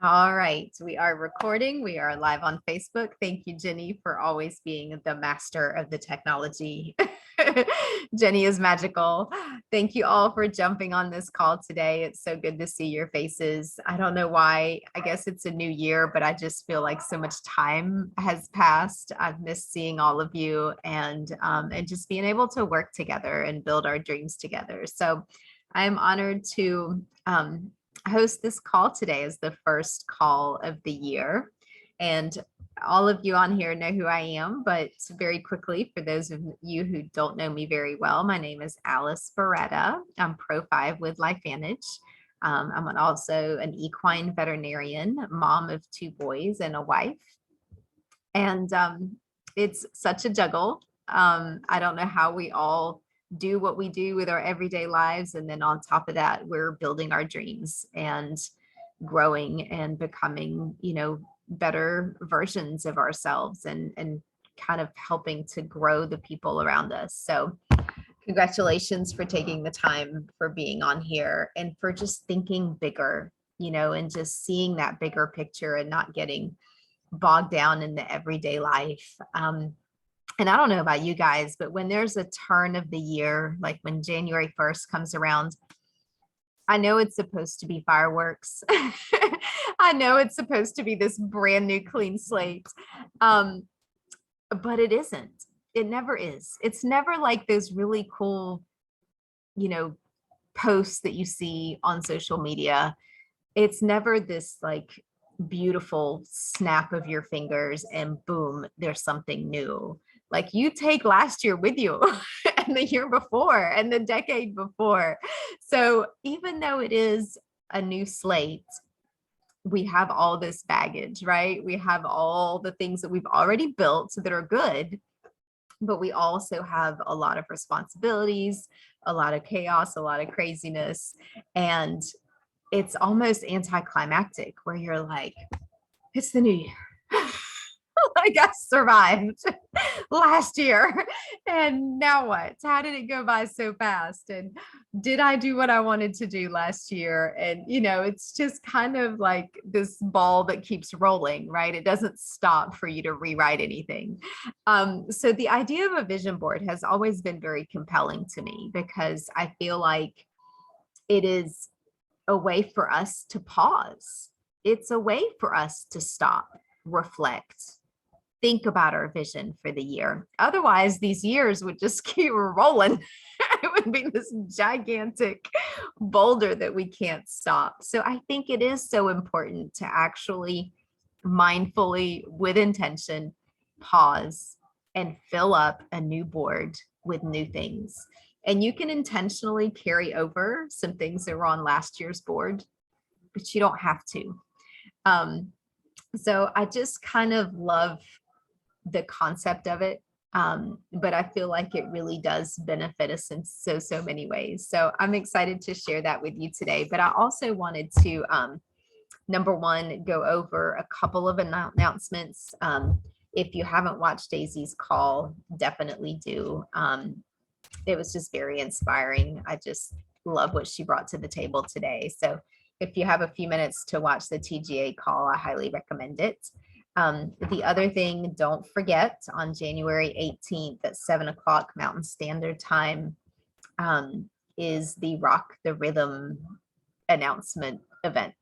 All right, we are recording. We are live on Facebook. Thank you, Jenny, for always being the master of the technology. Jenny is magical. Thank you all for jumping on this call today. It's so good to see your faces. I don't know why. I guess it's a new year, but I just feel like so much time has passed. I've missed seeing all of you and just being able to work together and build our dreams together. So I'm honored to host this call today as the first call of the year. And all of you on here know who I am, but very quickly, for those of you who don't know me very well, my name is Alice Beretta. I'm Pro 5 with LifeVantage. I'm also an equine veterinarian, mom of 2 boys and a wife. And it's such a juggle. I don't know how we all do what we do with our everyday lives. And then on top of that, we're building our dreams and growing and becoming, better versions of ourselves and kind of helping to grow the people around us. So congratulations for taking the time for being on here and for just thinking bigger, and just seeing that bigger picture and not getting bogged down in the everyday life. And I don't know about you guys, but when there's a turn of the year, like when January 1st comes around, I know it's supposed to be fireworks. I know it's supposed to be this brand new clean slate. But it isn't. It never is. It's never like those really cool, posts that you see on social media. It's never this like beautiful snap of your fingers and boom, there's something new. Like you take last year with you and the year before and the decade before. So even though it is a new slate, we have all this baggage, right? We have all the things that we've already built that are good, but we also have a lot of responsibilities, a lot of chaos, a lot of craziness. And it's almost anticlimactic where you're like, it's the new year. Like I survived last year. And now what? How did it go by so fast? And did I do what I wanted to do last year? And, it's just kind of like this ball that keeps rolling, right? It doesn't stop for you to rewrite anything. So the idea of a vision board has always been very compelling to me because I feel like it is a way for us to pause. It's a way for us to stop, reflect, think about our vision for the year. Otherwise, these years would just keep rolling. It would be this gigantic boulder that we can't stop. So I think it is so important to actually mindfully, with intention, pause and fill up a new board with new things. And you can intentionally carry over some things that were on last year's board, but you don't have to. So I just kind of love the concept of it. But I feel like it really does benefit us in so many ways. So I'm excited to share that with you today. But I also wanted to, number one, go over a couple of announcements. If you haven't watched Daisy's call, definitely do. It was just very inspiring. I just love what she brought to the table today. So if you have a few minutes to watch the TGA call, I highly recommend it. The other thing, don't forget, on January 18th at 7 o'clock Mountain Standard Time is the Rock the Rhythm announcement event.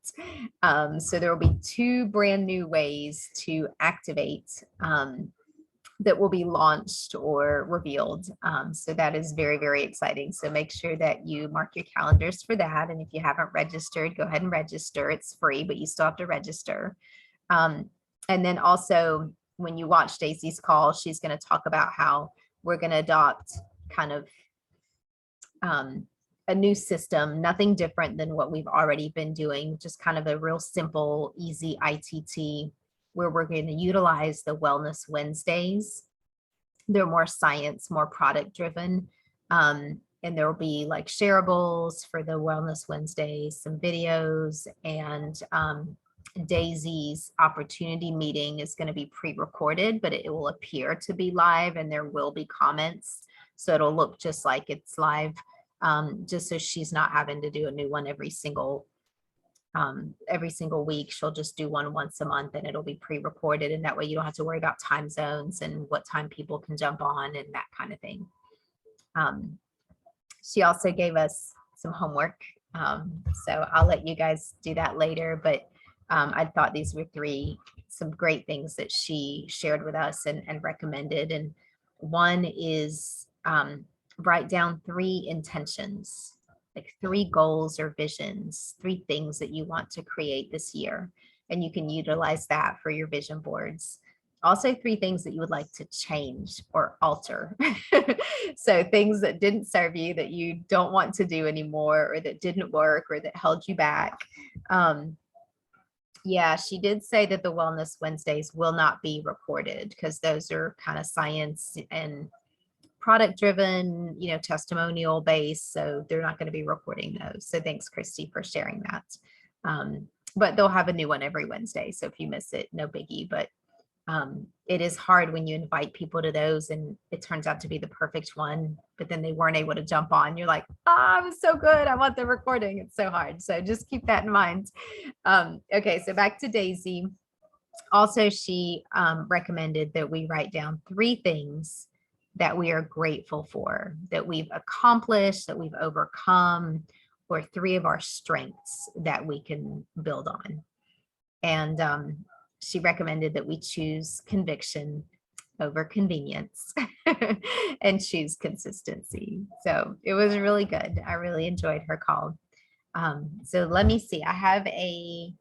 So there will be 2 brand new ways to activate that will be launched or revealed. So that is very exciting. So make sure that you mark your calendars for that. And if you haven't registered, go ahead and register. It's free, but you still have to register. And then also when you watch Stacey's call, she's going to talk about how we're going to adopt kind of a new system, nothing different than what we've already been doing, just kind of a real simple, easy ITT where we're going to utilize the Wellness Wednesdays. They're more science, more product driven. And there will be like shareables for the Wellness Wednesdays, some videos, and Daisy's opportunity meeting is going to be pre-recorded, but it will appear to be live and there will be comments. So it'll look just like it's live, just so she's not having to do a new one every single every single week. She'll just do one once a month, and it'll be pre-recorded. And that way you don't have to worry about time zones and what time people can jump on and that kind of thing. She also gave us some homework. So I'll let you guys do that later. But I thought these were some great things that she shared with us and recommended. And one is write down 3 intentions, like 3 goals or visions, 3 things that you want to create this year. And you can utilize that for your vision boards. Also 3 things that you would like to change or alter. So things that didn't serve you, that you don't want to do anymore, or that didn't work, or that held you back. Yeah, she did say that the Wellness Wednesdays will not be recorded because those are kind of science and product driven, testimonial based. So they're not going to be recording those. So thanks, Christy, for sharing that. But they'll have a new one every Wednesday. So if you miss it, no biggie. But it is hard when you invite people to those and it turns out to be the perfect one, but then they weren't able to jump on. You're like, it was so good, I want the recording. It's so hard. So just keep that in mind. Okay, so back to Daisy. Also, she recommended that we write down 3 things that we are grateful for, that we've accomplished, that we've overcome, or 3 of our strengths that we can build on. And she recommended that we choose conviction over convenience and choose consistency. So it was really good. I really enjoyed her call. So let me see. I have a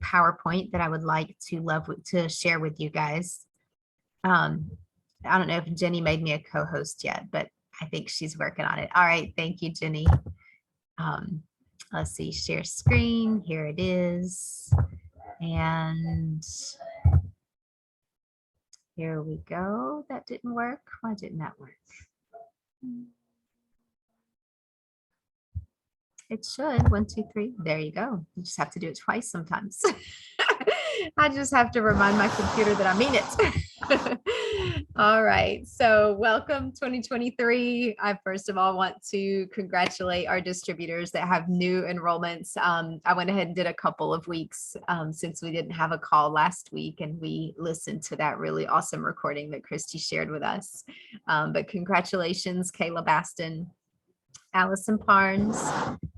PowerPoint that I would like to share with you guys. I don't know if Jenny made me a co-host yet, but I think she's working on it. All right. Thank you, Jenny. Let's see, share screen. Here it is. And here we go. That didn't work. Why didn't that work? It should. 1, 2, 3. There you go. You just have to do it twice sometimes. I just have to remind my computer that I mean it. All right. So welcome 2023. I first of all want to congratulate our distributors that have new enrollments. I went ahead and did a couple of weeks since we didn't have a call last week, and we listened to that really awesome recording that Christy shared with us. But congratulations, Kayla Baston, Allison Parnes,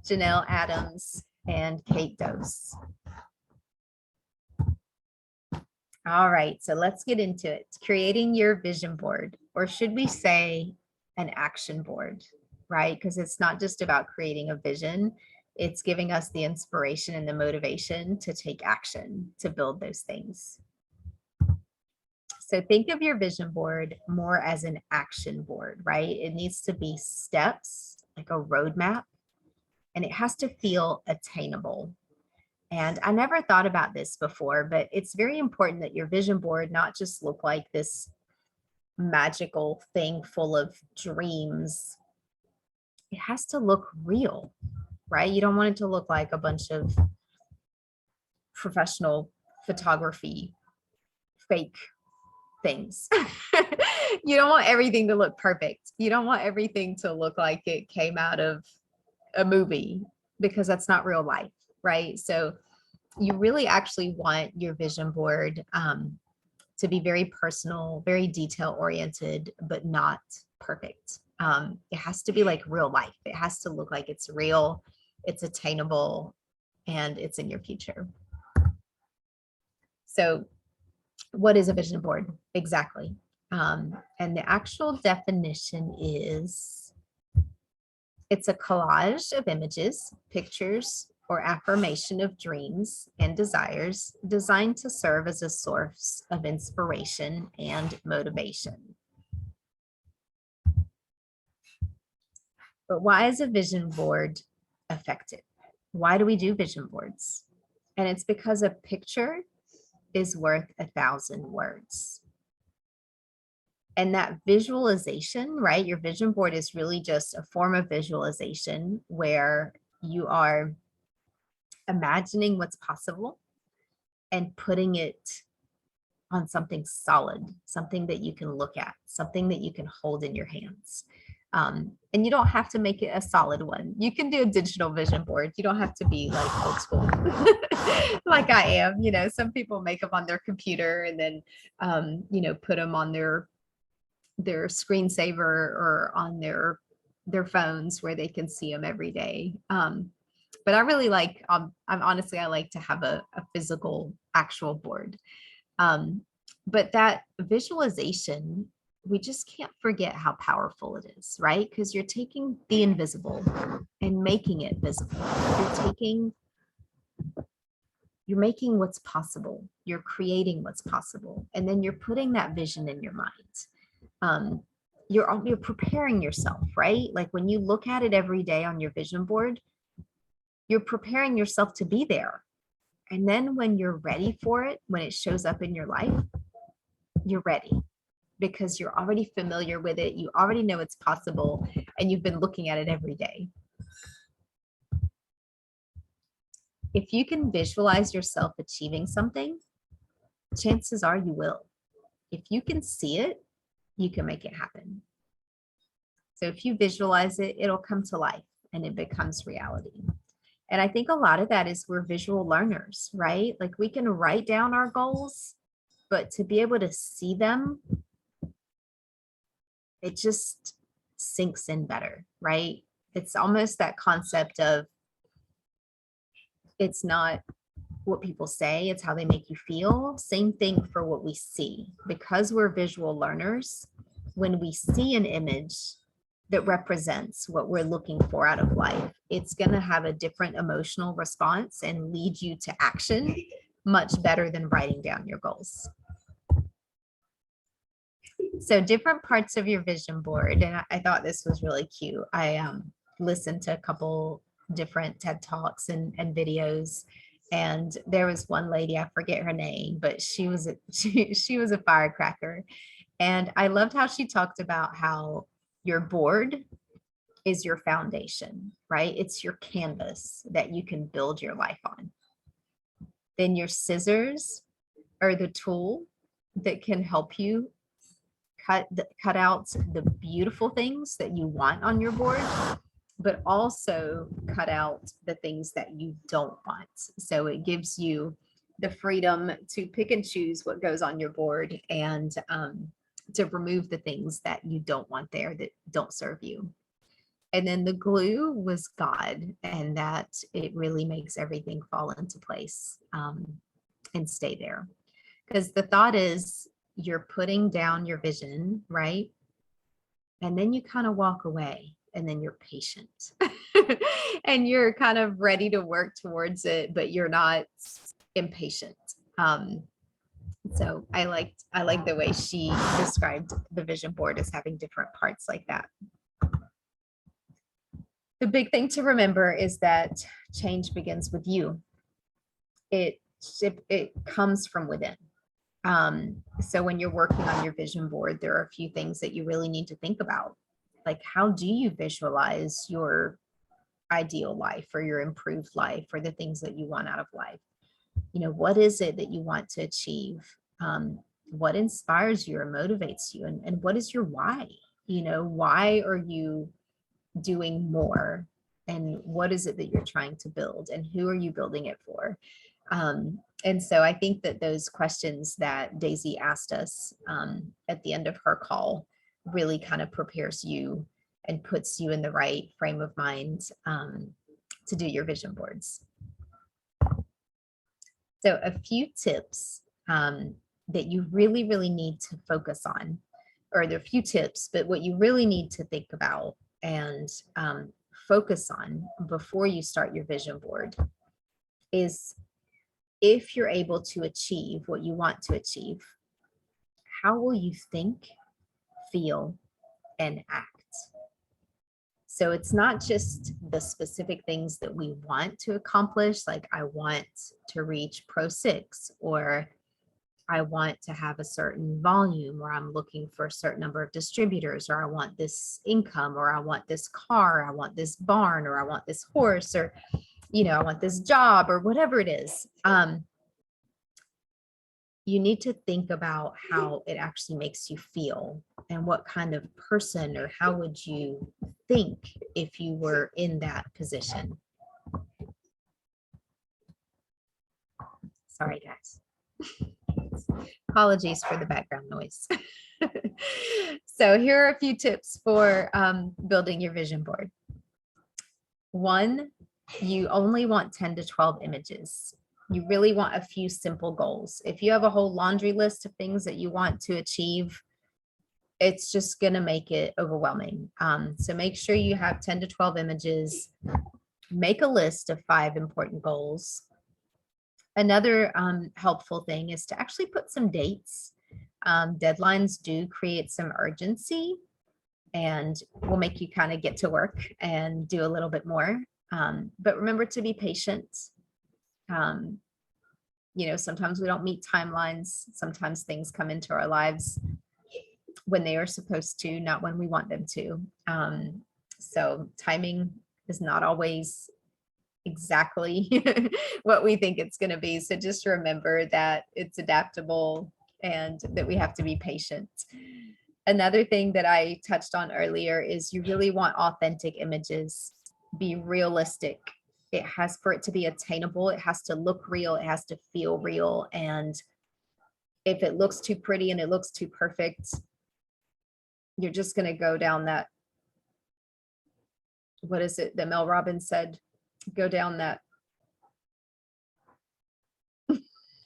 Janelle Adams, and Kate Dose. All right, so let's get into it. Creating your vision board, or should we say an action board, right? Because it's not just about creating a vision, it's giving us the inspiration and the motivation to take action to build those things. So think of your vision board more as an action board, right? It needs to be steps, like a roadmap, and it has to feel attainable. And I never thought about this before, but it's very important that your vision board not just look like this magical thing full of dreams. It has to look real, right? You don't want it to look like a bunch of professional photography, fake things. You don't want everything to look perfect. You don't want everything to look like it came out of a movie, because that's not real life, right? So you really actually want your vision board to be very personal, very detail oriented, but not perfect. It has to be like real life. It has to look like it's real, it's attainable, and it's in your future. So what is a vision board exactly? And the actual definition is, it's a collage of images, pictures, or affirmation of dreams and desires designed to serve as a source of inspiration and motivation. But why is a vision board effective? Why do we do vision boards? And it's because a picture is worth 1,000 words. And that visualization, right? Your vision board is really just a form of visualization where you are imagining what's possible and putting it on something solid, something that you can look at, something that you can hold in your hands. And you don't have to make it a solid one. You can do a digital vision board. You don't have to be like old school like I am. You know, some people make them on their computer and then, you know, put them on their screensaver or on their phones where they can see them every day. But I really like, I like to have a physical actual board. But that visualization, we just can't forget how powerful it is, right? Because you're taking the invisible and making it visible. You're making what's possible. You're creating what's possible. And then you're putting that vision in your mind. You're preparing yourself, right? Like when you look at it every day on your vision board, you're preparing yourself to be there. And then when you're ready for it, when it shows up in your life, you're ready because you're already familiar with it. You already know it's possible and you've been looking at it every day. If you can visualize yourself achieving something, chances are you will. If you can see it, you can make it happen. So if you visualize it, it'll come to life and it becomes reality. And I think a lot of that is we're visual learners, right? Like we can write down our goals, but to be able to see them, it just sinks in better, right? It's almost that concept of it's not what people say, it's how they make you feel. Same thing for what we see. Because we're visual learners, when we see an image that represents what we're looking for out of life, it's going to have a different emotional response and lead you to action much better than writing down your goals. So different parts of your vision board. And I thought this was really cute. I listened to a couple different TED Talks and videos. And there was one lady, I forget her name, but she was a firecracker. And I loved how she talked about how your board is your foundation, right? It's your canvas that you can build your life on. Then your scissors are the tool that can help you cut out the beautiful things that you want on your board, but also cut out the things that you don't want. So it gives you the freedom to pick and choose what goes on your board and to remove the things that you don't want there that don't serve you. And then the glue was God, and that it really makes everything fall into place and stay there. Because the thought is you're putting down your vision, right? And then you kind of walk away and then you're patient and you're kind of ready to work towards it, but you're not impatient. So I like the way she described the vision board as having different parts like that. The big thing to remember is that change begins with you. It comes from within. So when you're working on your vision board, there are a few things that you really need to think about. Like, how do you visualize your ideal life or your improved life or the things that you want out of life? You know, what is it that you want to achieve? What inspires you or motivates you? And what is your why? You know, why are you doing more? And what is it that you're trying to build? And who are you building it for? And so I think that those questions that Daisy asked us at the end of her call really kind of prepares you and puts you in the right frame of mind to do your vision boards. So a few tips that you really, really need to focus on, or there are a few tips, but what you really need to think about and focus on before you start your vision board is, if you're able to achieve what you want to achieve, how will you think, feel, and act? So it's not just the specific things that we want to accomplish, like I want to reach Pro 6, or I want to have a certain volume, or I'm looking for a certain number of distributors, or I want this income, or I want this car, I want this barn, or I want this horse, or, you know, I want this job, or whatever it is. You need to think about how it actually makes you feel and what kind of person, or how would you think if you were in that position? Sorry, guys. Apologies for the background noise. So here are a few tips for building your vision board. One, you only want 10 to 12 images. You really want a few simple goals. If you have a whole laundry list of things that you want to achieve, it's just going to make it overwhelming. So make sure you have 10 to 12 images. Make a list of 5 important goals. Another helpful thing is to actually put some dates. Deadlines do create some urgency and will make you kind of get to work and do a little bit more. But remember to be patient. You know, sometimes we don't meet timelines. Sometimes things come into our lives when they are supposed to, not when we want them to. So timing is not always exactly what we think it's going to be. So just remember that it's adaptable and that we have to be patient. Another thing that I touched on earlier is you really want authentic images. Be realistic. It has, for it to be attainable, it has to look real, it has to feel real. And if it looks too pretty and it looks too perfect, you're just going to go down that, what is it that Mel Robbins said? Go down that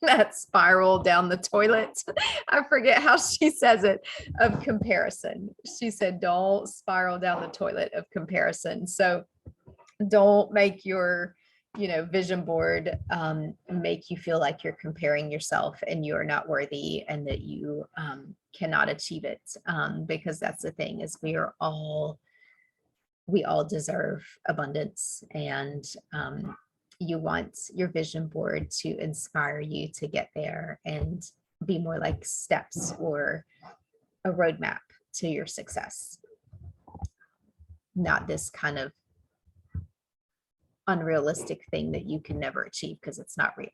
that spiral down the toilet. I forget how she says it, of comparison. She said, don't spiral down the toilet of comparison. So don't make your, you know, vision board make you feel like you're comparing yourself and you're not worthy and that you cannot achieve it. Because that's the thing, is we all deserve abundance, and you want your vision board to inspire you to get there and be more like steps or a roadmap to your success, not this kind of unrealistic thing that you can never achieve because it's not real.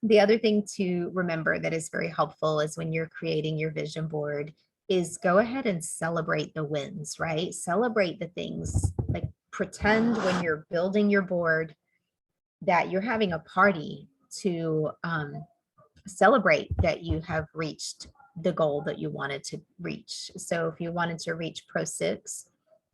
The other thing to remember that is very helpful is when you're creating your vision board is go ahead and celebrate the wins, right? Celebrate the things, like pretend when you're building your board that you're having a party to celebrate that you have reached the goal that you wanted to reach. So if you wanted to reach Pro 6,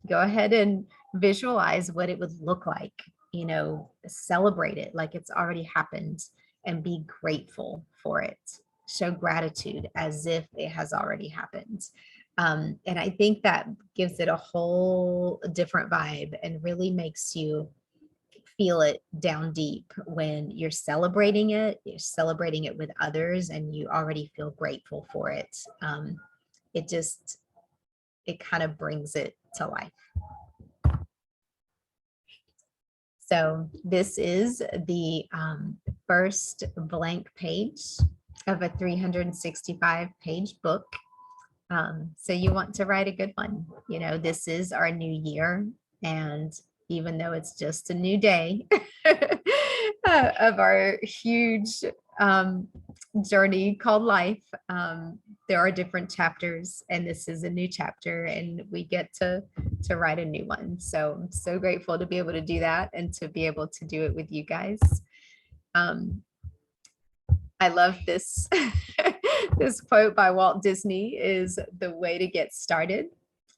go ahead and visualize what it would look like, you know, celebrate it like it's already happened and be grateful for it. Show gratitude as if it has already happened. And I think that gives it a whole different vibe and really makes you feel it down deep when you're celebrating it with others and you already feel grateful for it. It kind of brings it to life. So this is the first blank page of a 365-page book. So you want to write a good one. You know, this is our new year, and even though it's just a new day of our huge journey called life, there are different chapters, and this is a new chapter, and we get to write a new one. So I'm so grateful to be able to do that and to be able to do it with you guys. I love this. This quote by Walt Disney is, the way to get started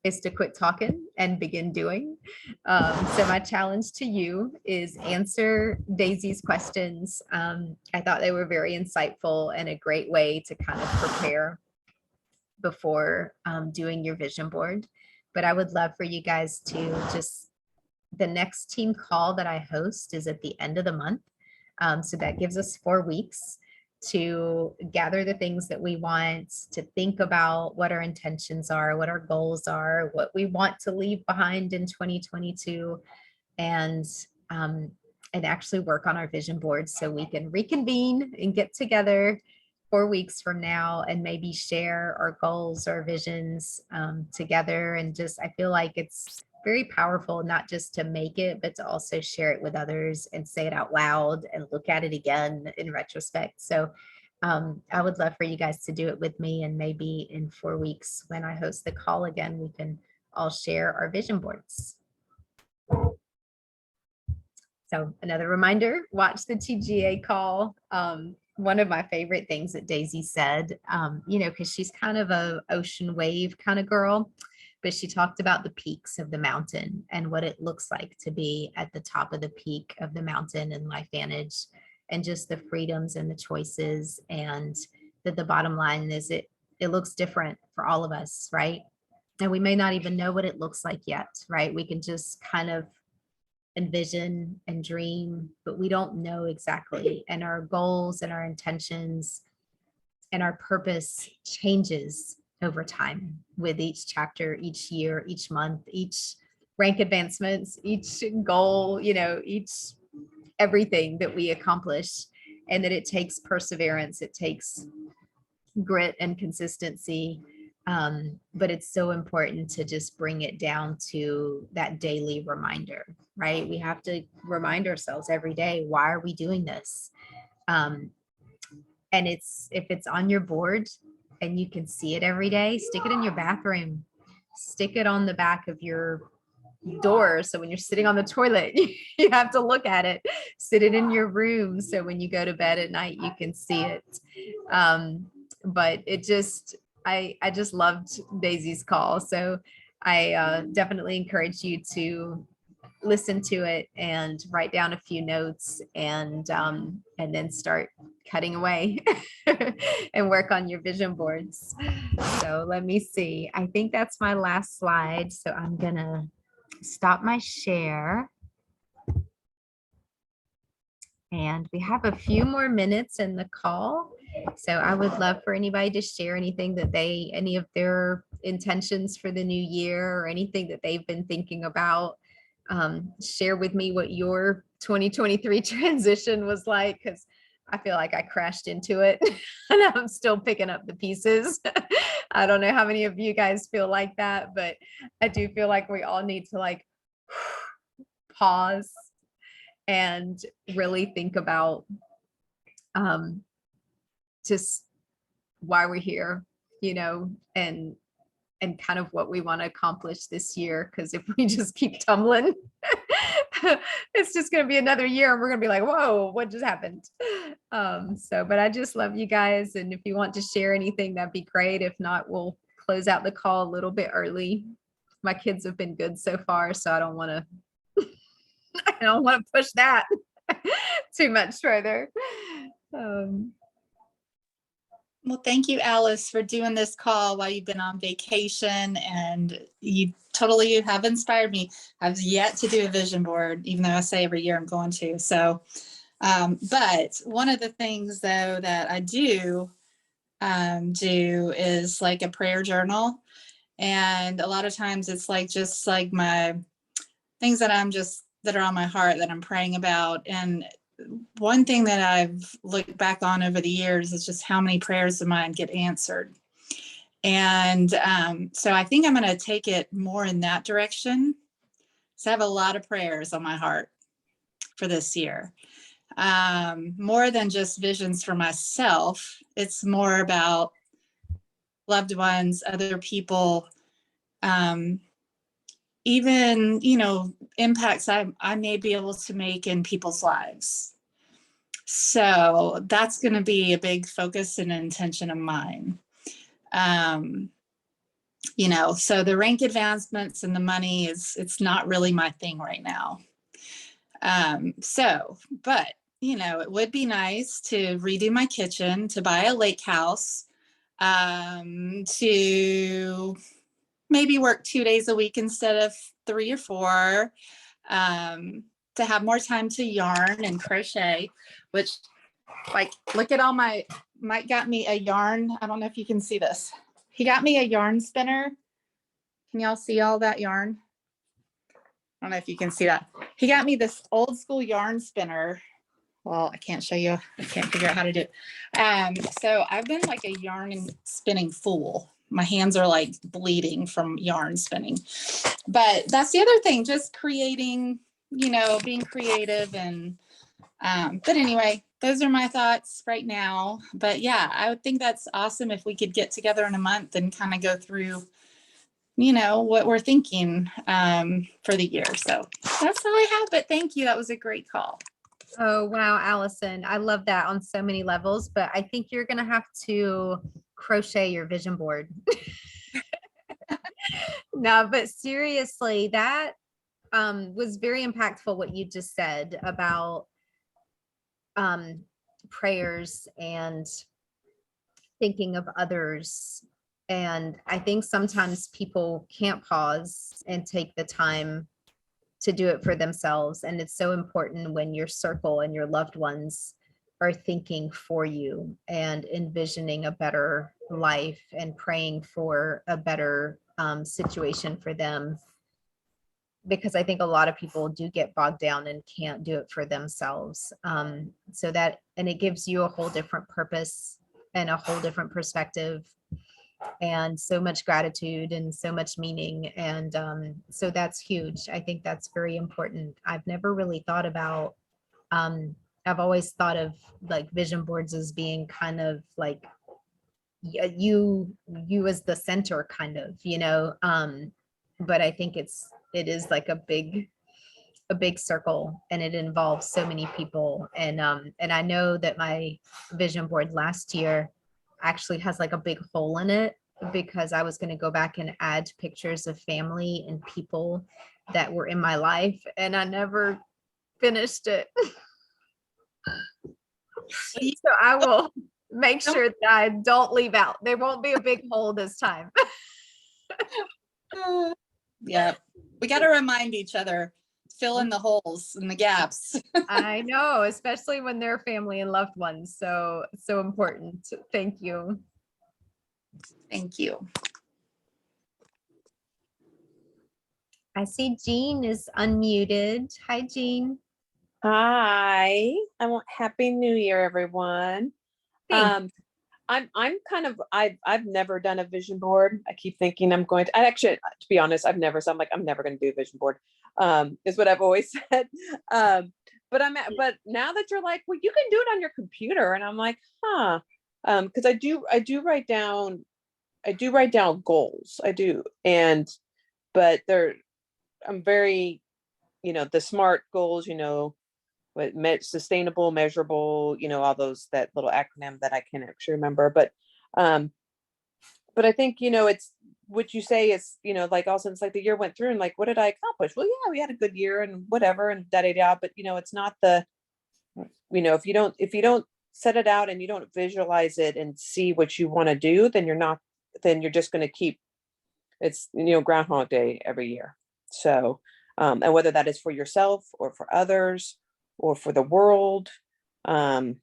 is to quit talking and begin doing. So my challenge to you is answer Daisy's questions. I thought they were very insightful and a great way to kind of prepare before doing your vision board. But I would love for you guys to just, the next team call that I host is at the end of the month. So that gives us 4 weeks to gather the things that we want, to think about what our intentions are, what our goals are, what we want to leave behind in 2022, and actually work on our vision board so we can reconvene and get together 4 weeks from now and maybe share our goals or visions together. And just, I feel like it's very powerful, not just to make it, but to also share it with others and say it out loud and look at it again in retrospect. So I would love for you guys to do it with me, and maybe in 4 weeks when I host the call again, we can all share our vision boards. So another reminder, watch the TGA call. One of my favorite things that Daisy said, because she's kind of a ocean wave kind of girl, but she talked about the peaks of the mountain and what it looks like to be at the top of the peak of the mountain in LifeVantage, and just the freedoms and the choices, and that the bottom line is it looks different for all of us, right? And we may not even know what it looks like yet, right? We can just kind of envision and dream, but we don't know exactly. And our goals and our intentions and our purpose changes over time with each chapter, each year, each month, each rank advancements, each goal, each everything that we accomplish. And that it takes perseverance, it takes grit and consistency. But it's so important to just bring it down to that daily reminder, right? We have to remind ourselves every day, why are we doing this? And if it's on your board and you can see it every day, stick it in your bathroom, stick it on the back of your door. So when you're sitting on the toilet, you have to look at it, sit it in your room. So when you go to bed at night, you can see it. But it just, I just loved Daisy's call. So I definitely encourage you to listen to it and write down a few notes, and then start cutting away and work on your vision boards. So let me see. I think that's my last slide. So I'm gonna stop my share. And we have a few more minutes in the call. So I would love for anybody to share anything that any of their intentions for the new year, or anything that they've been thinking about. Share with me what your 2023 transition was like, because I feel like I crashed into it and I'm still picking up the pieces. I don't know how many of you guys feel like that, but I do feel like we all need to pause and really think about just why we're here, and kind of what we want to accomplish this year. Because if we just keep tumbling, it's just going to be another year and we're going to be like, whoa, what just happened? But I just love you guys. And if you want to share anything, that'd be great. If not, we'll close out the call a little bit early. My kids have been good so far, so I don't want to push that too much further. Well, thank you, Alice, for doing this call while you've been on vacation, and you totally have inspired me. I've yet to do a vision board, even though I say every year I'm going to. So, but one of the things though that I do is like a prayer journal. And a lot of times it's just my things that are on my heart that I'm praying about. And one thing that I've looked back on over the years is just how many prayers of mine get answered. And so I think I'm going to take it more in that direction. So I have a lot of prayers on my heart for this year. More than just visions for myself. It's more about loved ones, other people, even, impacts I may be able to make in people's lives. So that's going to be a big focus and intention of mine. So the rank advancements and the money it's not really my thing right now. But it would be nice to redo my kitchen, to buy a lake house, to maybe work 2 days a week instead of 3 or 4, to have more time to yarn and crochet, which look at all Mike got me a yarn. I don't know if you can see this. He got me a yarn spinner. Can y'all see all that yarn? I don't know if you can see that. He got me this old school yarn spinner. Well, I can't show you. I can't figure out how to do it. So I've been like a yarn and spinning fool. My hands are bleeding from yarn spinning. But that's the other thing, just creating, being creative. And but anyway, those are my thoughts right now. But yeah, I would think that's awesome if we could get together in a month and kind of go through, what we're thinking for the year. So that's all I have. But thank you. That was a great call. Oh, wow, Allison. I love that on so many levels, but I think you're going to have to crochet your vision board. No, but seriously, that was very impactful what you just said about prayers and thinking of others. And I think sometimes people can't pause and take the time to do it for themselves. And it's so important when your circle and your loved ones are thinking for you and envisioning a better life and praying for a better situation for them. Because I think a lot of people do get bogged down and can't do it for themselves. And it gives you a whole different purpose and a whole different perspective and so much gratitude and so much meaning. And so that's huge. I think that's very important. I've never really thought about, I've always thought of like vision boards as being kind of like you as the center kind of, but I think it is like a big circle and it involves so many people. And I know that my vision board last year actually has like a big hole in it because I was going to go back and add pictures of family and people that were in my life and I never finished it. So I will make sure that I don't leave out. There won't be a big hole this time. Yeah, we got to remind each other, fill in the holes and the gaps. I know, especially when they're family and loved ones. So important. Thank you. Thank you. I see Jean is unmuted. Hi, Jean. Hi, I want Happy New Year, everyone. Thanks. I've never done a vision board. I keep thinking I'm going to, to be honest, I'm never going to do a vision board, is what I've always said. But now that you're like, well, you can do it on your computer. And I'm like, cause I do write down goals. I do. But I'm very, the SMART goals, sustainable, measurable, all those, that little acronym that I can't actually remember. But I think, it's what you say is, like also it's like the year went through and like, what did I accomplish? Well, yeah, we had a good year and whatever and da-da-da, but it's not if you don't set it out and you don't visualize it and see what you want to do, then you're just going to keep, it's, Groundhog Day every year. So, and whether that is for yourself or for others or for the world, I'm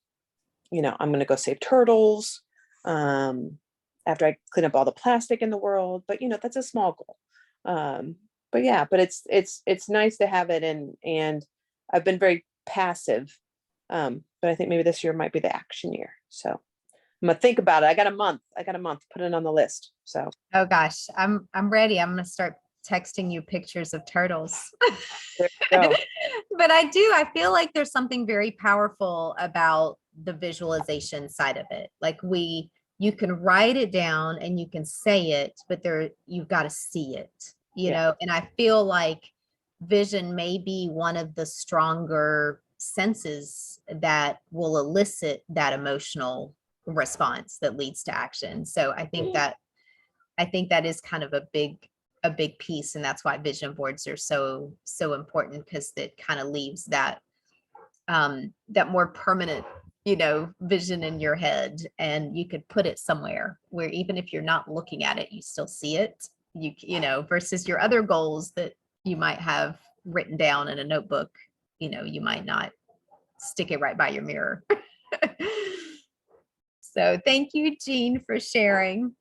going to go save turtles after I clean up all the plastic in the world. But, that's a small goal. But it's nice to have it. And I've been very passive. But I think maybe this year might be the action year. So I'm going to think about it. I got a month, put it on the list. So. Oh gosh, I'm ready. I'm going to start texting you pictures of turtles. There you go. But I feel like there's something very powerful about the visualization side of it. Like you can write it down and you can say it, but you've got to see it, and I feel like vision may be one of the stronger senses that will elicit that emotional response that leads to action. So I think that is kind of a big piece, and that's why vision boards are so important, because it kind of leaves that more permanent vision in your head, and you could put it somewhere where even if you're not looking at it, you still see it, versus your other goals that you might have written down in a notebook. You might not stick it right by your mirror. So thank you, Jean, for sharing.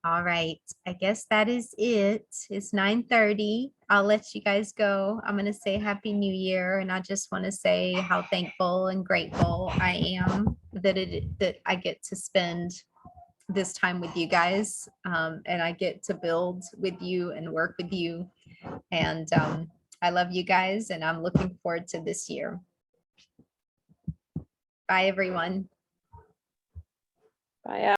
All right, I guess that is it. It's 9:30. I'll let you guys go. I'm going to say Happy New Year, and I just want to say how thankful and grateful I am that I get to spend this time with you guys, and I get to build with you and work with you. And I love you guys, and I'm looking forward to this year. Bye, everyone. Bye.